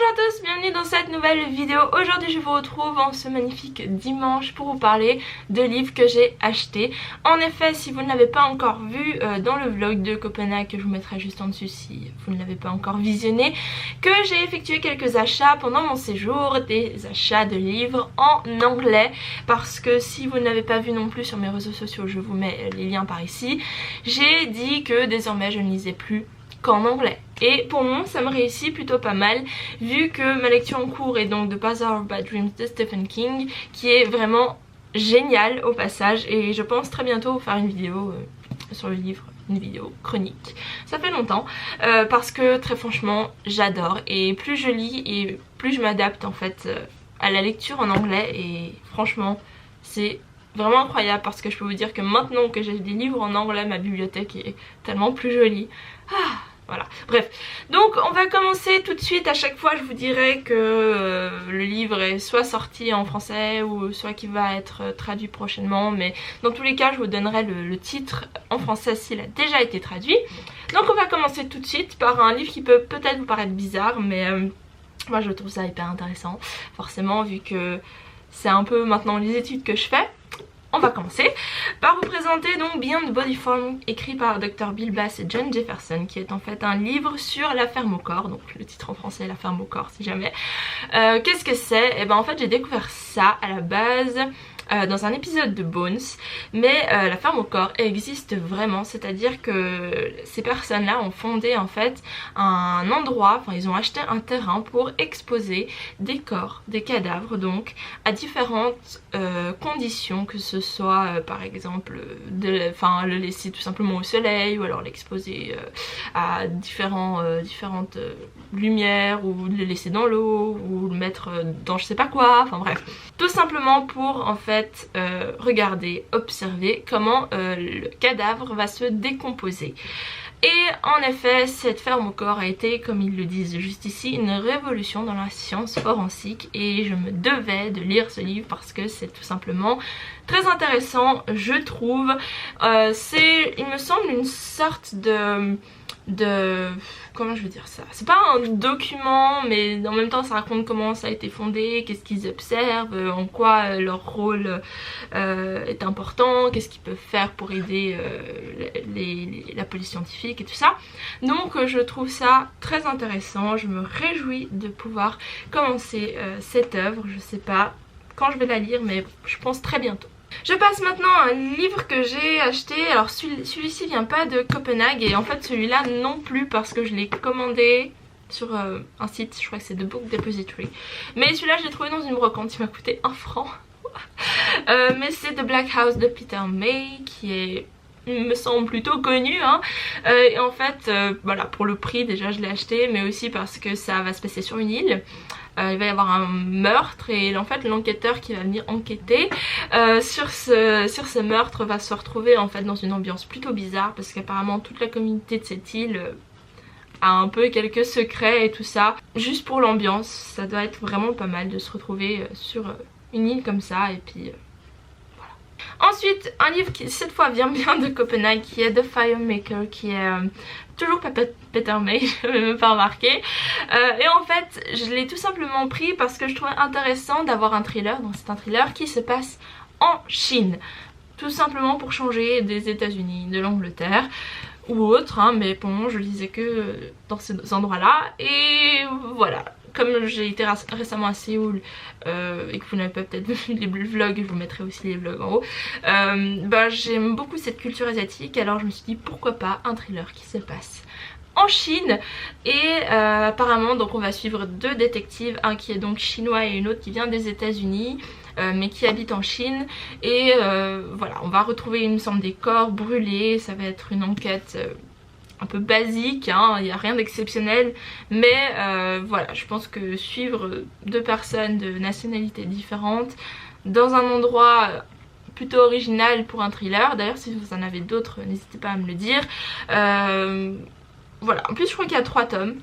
Bonjour à tous, bienvenue dans cette nouvelle vidéo. Aujourd'hui je vous retrouve en ce magnifique dimanche pour vous parler de livres que j'ai achetés. En effet, si vous ne l'avez pas encore vu dans le vlog de Copenhague, que je vous mettrai juste en dessus si vous ne l'avez pas encore visionné, que j'ai effectué quelques achats pendant mon séjour, des achats de livres en anglais, parce que si vous ne l'avez pas vu non plus sur mes réseaux sociaux, je vous mets les liens par ici. J'ai dit que désormais je ne lisais plus qu'en anglais. Et pour moi ça me réussit plutôt pas mal vu que ma lecture en cours est donc The Bazaar of Bad Dreams de Stephen King, qui est vraiment génial au passage, et je pense très bientôt vous faire une vidéo sur le livre, une vidéo chronique. Ça fait longtemps parce que très franchement j'adore, et plus je lis et plus je m'adapte en fait à la lecture en anglais, et franchement c'est vraiment incroyable parce que je peux vous dire que maintenant que j'ai des livres en anglais, ma bibliothèque est tellement plus jolie. Voilà, bref, donc on va commencer tout de suite. À chaque fois je vous dirai que le livre est soit sorti en français ou soit qu'il va être traduit prochainement, mais dans tous les cas je vous donnerai le titre en français s'il a déjà été traduit. Donc on va commencer tout de suite par un livre qui peut peut-être vous paraître bizarre, mais moi je trouve ça hyper intéressant, forcément, vu que c'est un peu maintenant les études que je fais. On va commencer par vous présenter donc Beyond Body Form, écrit par Dr Bill Blass et John Jefferson, qui est en fait un livre sur la ferme au corps. Donc le titre en français, la ferme au corps si jamais. Qu'est-ce que c'est? Et ben en fait j'ai découvert ça à la base dans un épisode de Bones, mais la ferme au corps existe vraiment, c'est-à-dire que ces personnes-là ont fondé en fait un endroit, enfin ils ont acheté un terrain pour exposer des corps, des cadavres donc, à différentes conditions, que ce soit par exemple le laisser tout simplement au soleil, ou alors l'exposer à différentes lumières, ou le laisser dans l'eau, ou le mettre dans je sais pas quoi, enfin bref, tout simplement pour en fait regarder, observer comment le cadavre va se décomposer. Et en effet, cette ferme au corps a été, comme ils le disent juste ici, une révolution dans la science forensique, et je me devais de lire ce livre parce que c'est tout simplement très intéressant, je trouve. C'est, il me semble, une sorte de comment je veux dire ça, c'est pas un document, mais en même temps ça raconte comment ça a été fondé, qu'est-ce qu'ils observent, en quoi leur rôle est important, qu'est-ce qu'ils peuvent faire pour aider la police scientifique et tout ça. Donc je trouve ça très intéressant, je me réjouis de pouvoir commencer cette œuvre. Je sais pas quand je vais la lire, mais je pense très bientôt. Je passe maintenant à un livre que j'ai acheté. Alors celui-ci vient pas de Copenhague, et en fait celui-là non plus, parce que je l'ai commandé sur un site, je crois que c'est The Book Depository. Mais celui-là je l'ai trouvé dans une brocante, il m'a coûté 1 franc. Mais c'est The Black House de Peter May, qui est, il me semble, plutôt connu hein. Et en fait voilà, pour le prix déjà je l'ai acheté, mais aussi parce que ça va se passer sur une île. Il va y avoir un meurtre, et en fait l'enquêteur qui va venir enquêter sur ce meurtre va se retrouver en fait dans une ambiance plutôt bizarre, parce qu'apparemment toute la communauté de cette île a un peu quelques secrets et tout ça. Juste pour l'ambiance, ça doit être vraiment pas mal de se retrouver sur une île comme ça, et puis ensuite, un livre qui cette fois vient bien de Copenhague, qui est The Firemaker, qui est toujours pas Peter May, je n'avais même pas remarqué. Et en fait, je l'ai tout simplement pris parce que je trouvais intéressant d'avoir un thriller. Donc c'est un thriller qui se passe en Chine. Tout simplement pour changer des États-Unis, de l'Angleterre ou autre, hein, mais bon, je lisais que dans ces endroits-là. Et voilà. Comme j'ai été récemment à Séoul et que vous n'avez pas peut-être vu les vlogs, je vous mettrai aussi les vlogs en haut, j'aime beaucoup cette culture asiatique, alors je me suis dit pourquoi pas un thriller qui se passe en Chine. Et apparemment donc on va suivre 2 détectives, un qui est donc chinois et une autre qui vient des États-Unis, mais qui habite en Chine. Et voilà, on va retrouver, il me semble, des corps brûlés. Ça va être une enquête un peu basique, hein, il n'y a rien d'exceptionnel, mais voilà, je pense que suivre 2 personnes de nationalités différentes dans un endroit plutôt original pour un thriller, d'ailleurs si vous en avez d'autres n'hésitez pas à me le dire. Voilà, en plus je crois qu'il y a 3 tomes,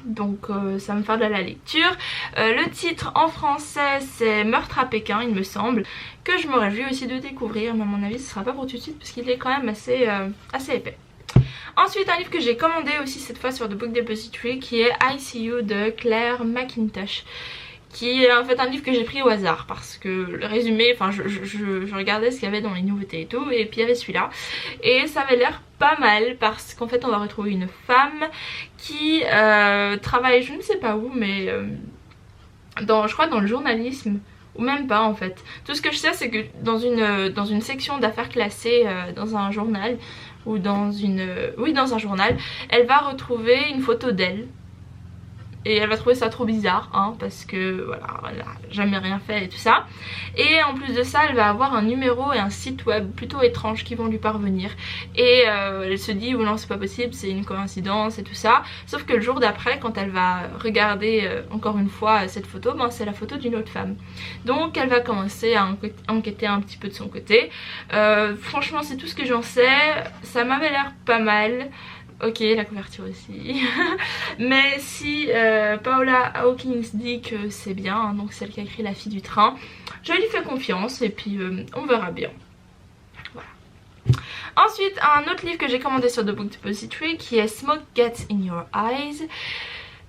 donc ça va me faire de la lecture. Le titre en français c'est Meurtre à Pékin, il me semble, que je me réjouis aussi de découvrir, mais à mon avis ce sera pas pour tout de suite parce qu'il est quand même assez épais. Ensuite un livre que j'ai commandé aussi cette fois sur The Book Depository qui est I See You de Claire McIntosh, qui est en fait un livre que j'ai pris au hasard parce que le résumé, enfin je regardais ce qu'il y avait dans les nouveautés et tout, et puis il y avait celui-là et ça avait l'air pas mal parce qu'en fait on va retrouver une femme qui travaille je ne sais pas où, mais je crois dans le journalisme, ou même pas en fait. Tout ce que je sais c'est que dans une section d'affaires classées dans un journal, ou dans un journal, elle va retrouver une photo d'elle. Et elle va trouver ça trop bizarre, hein, parce que voilà, elle a jamais rien fait et tout ça. Et en plus de ça, elle va avoir un numéro et un site web plutôt étranges qui vont lui parvenir. Et elle se dit, oh non c'est pas possible, c'est une coïncidence et tout ça. Sauf que le jour d'après, quand elle va regarder encore une fois cette photo, ben, c'est la photo d'une autre femme. Donc elle va commencer à enquêter un petit peu de son côté. Franchement c'est tout ce que j'en sais, ça m'avait l'air pas mal. Ok, la couverture aussi. Mais si Paola Hawkins dit que c'est bien, hein, donc celle qui a écrit La fille du train, je lui fais confiance et puis on verra bien. Voilà. Ensuite, un autre livre que j'ai commandé sur The Book Depository qui est Smoke Gets in Your Eyes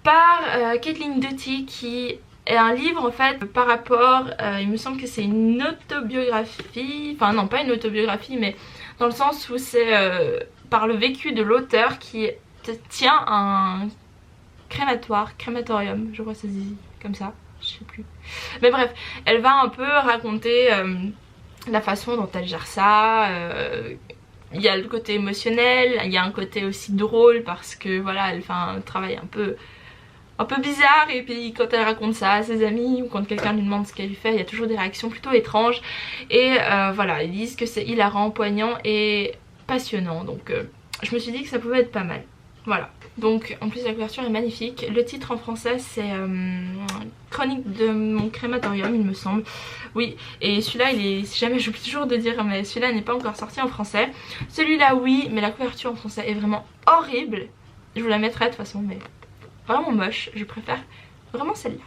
par Caitlin Doughty, qui est un livre en fait par rapport, il me semble que c'est une autobiographie, enfin non pas une autobiographie mais dans le sens où c'est par le vécu de l'auteur qui tient un crématorium, je crois que ça se dit comme ça, je sais plus. Mais bref, elle va un peu raconter la façon dont elle gère ça. Il y a le côté émotionnel, il y a un côté aussi drôle parce que voilà, elle fait un travail un peu bizarre, et puis quand elle raconte ça à ses amis ou quand quelqu'un lui demande ce qu'elle lui fait, il y a toujours des réactions plutôt étranges. Et voilà, ils disent que c'est hilarant, poignant et passionnant, donc je me suis dit que ça pouvait être pas mal. Voilà, donc en plus la couverture est magnifique. Le titre en français c'est Chronique de mon crématorium il me semble. Oui, et celui-là il est, si jamais j'oublie toujours de dire, mais celui-là n'est pas encore sorti en français. Celui-là oui, mais la couverture en français est vraiment horrible. Je vous la mettrai de toute façon, mais vraiment moche, je préfère vraiment celle-là.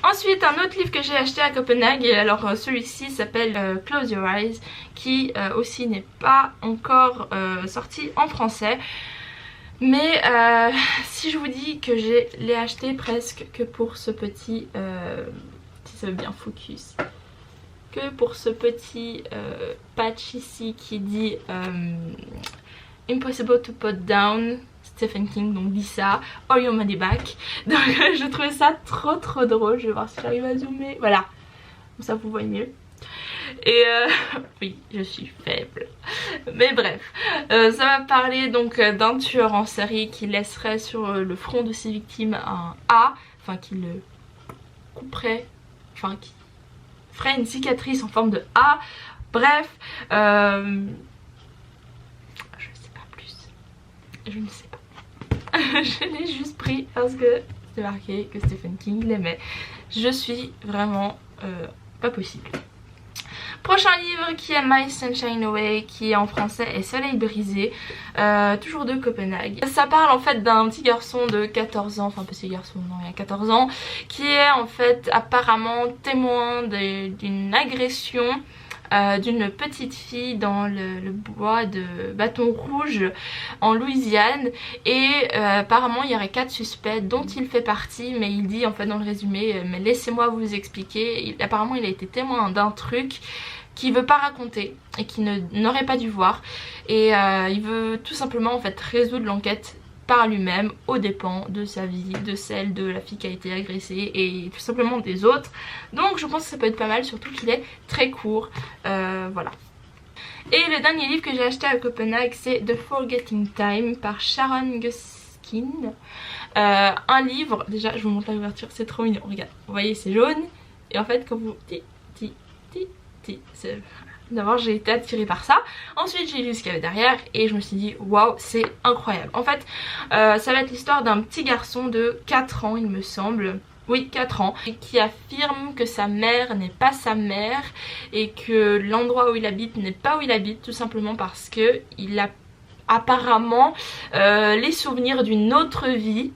Ensuite un autre livre que j'ai acheté à Copenhague, et alors celui-ci s'appelle Close Your Eyes, qui aussi n'est pas encore sorti en français. Mais si je vous dis que je l'ai acheté presque que pour ce petit, si ça veut bien focus, que pour ce petit patch ici qui dit Impossible to put down, Stephen King donc dit ça, or your money back. Donc je trouvais ça trop drôle. Je vais voir si j'arrive à zoomer, voilà, comme ça vous voyez mieux. Et oui, je suis faible, mais bref, ça va parler donc d'un tueur en série qui laisserait sur le front de ses victimes un A, enfin qui le couperait, enfin qui ferait une cicatrice en forme de A. Bref, je sais pas plus, je ne sais pas. Je l'ai juste pris parce que c'est marqué que Stephen King l'aimait. Je suis vraiment pas possible. Prochain livre qui est My Sunshine Away, qui en français est Soleil brisé, toujours de Copenhague. Ça parle en fait d'un petit garçon de 14 ans, enfin petit garçon, non il a 14 ans, qui est en fait apparemment témoin d'une agression d'une petite fille dans le bois de Bâton Rouge en Louisiane, et apparemment il y aurait 4 suspects dont il fait partie, mais il dit en fait dans le résumé mais laissez-moi vous expliquer. Apparemment il a été témoin d'un truc qu'il veut pas raconter et qu'il n'aurait pas dû voir, et il veut tout simplement en fait résoudre l'enquête par lui-même aux dépens de sa vie, de celle de la fille qui a été agressée et tout simplement des autres. Donc je pense que ça peut être pas mal, surtout qu'il est très court. Voilà. Et le dernier livre que j'ai acheté à Copenhague c'est The Forgetting Time par Sharon Guskin. Un livre, déjà je vous montre la couverture, c'est trop mignon, regarde, vous voyez c'est jaune, et en fait quand vous... D'abord j'ai été attirée par ça, ensuite j'ai lu ce qu'il y avait derrière et je me suis dit waouh c'est incroyable. En fait ça va être l'histoire d'un petit garçon de 4 ans il me semble, oui 4 ans, qui affirme que sa mère n'est pas sa mère et que l'endroit où il habite n'est pas où il habite, tout simplement parce que il a apparemment les souvenirs d'une autre vie.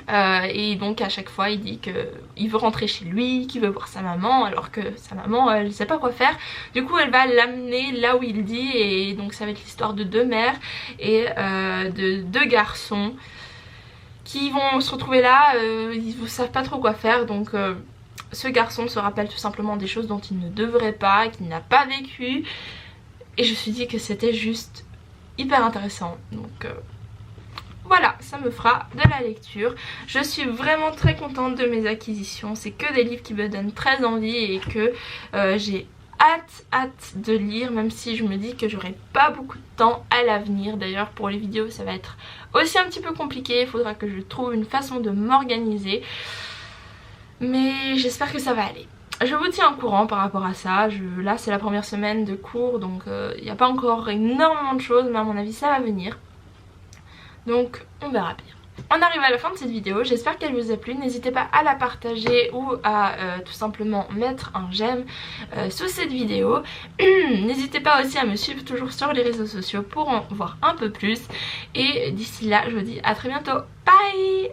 Et donc à chaque fois il dit qu'il veut rentrer chez lui, qu'il veut voir sa maman, alors que sa maman elle sait pas quoi faire. Du coup elle va l'amener là où il dit, et donc ça va être l'histoire de deux mères et de deux garçons qui vont se retrouver là. Ils ne savent pas trop quoi faire, donc ce garçon se rappelle tout simplement des choses dont il ne devrait pas, qu'il n'a pas vécu, et je me suis dit que c'était juste hyper intéressant. Donc voilà, ça me fera de la lecture. Je suis vraiment très contente de mes acquisitions. C'est que des livres qui me donnent très envie et que j'ai hâte de lire, même si je me dis que j'aurai pas beaucoup de temps à l'avenir. D'ailleurs pour les vidéos ça va être aussi un petit peu compliqué. Il faudra que je trouve une façon de m'organiser. Mais j'espère que ça va aller. Je vous tiens au courant par rapport à ça. Là c'est la première semaine de cours, donc il n'y a pas encore énormément de choses, mais à mon avis ça va venir. Donc on verra bien. On arrive à la fin de cette vidéo, j'espère qu'elle vous a plu. N'hésitez pas à la partager ou à tout simplement mettre un j'aime sous cette vidéo. N'hésitez pas aussi à me suivre toujours sur les réseaux sociaux pour en voir un peu plus. Et d'ici là je vous dis à très bientôt. Bye!